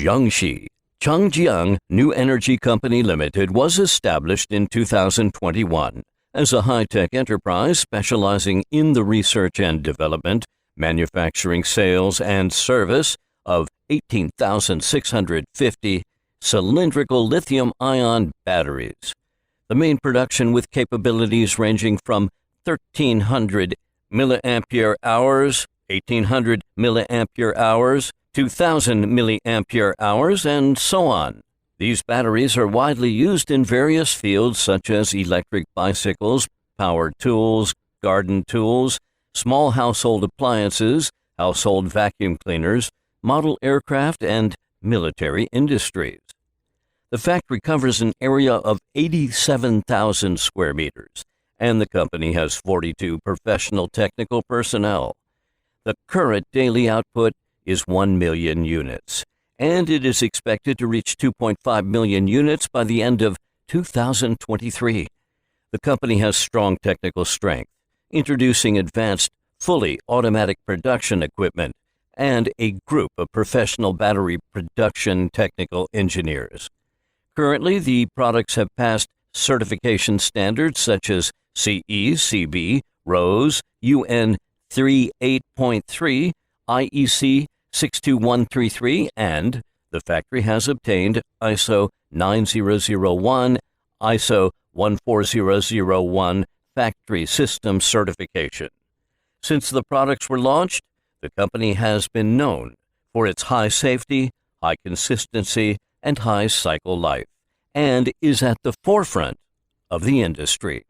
Jiangxi. Chengjiang New Energy Company Ltd. was established in 2021 as a high-tech enterprise specializing in the research and development, manufacturing, sales, and service of 18,650 cylindrical lithium-ion batteries. The main production with capabilities ranging from 1,300 milliampere hours, 1,800 milliampere hours, 2,000 milliampere hours, and so on. These batteries are widely used in various fields such as electric bicycles, power tools, garden tools, small household appliances, household vacuum cleaners, model aircraft, and military industries. The factory covers an area of 87,000 square meters, and the company has 42 professional technical personnel. The current daily output is 1 million units, and it is expected to reach 2.5 million units by the end of 2023. The company has strong technical strength, introducing advanced, fully automatic production equipment and a group of professional battery production technical engineers. Currently, the products have passed certification standards such as CE, CB, RoHS, UN 38.3, IEC 62133, and the factory has obtained ISO 9001, ISO 14001 factory system certification. Since the products were launched, the company has been known for its high safety, high consistency, and high cycle life, and is at the forefront of the industry.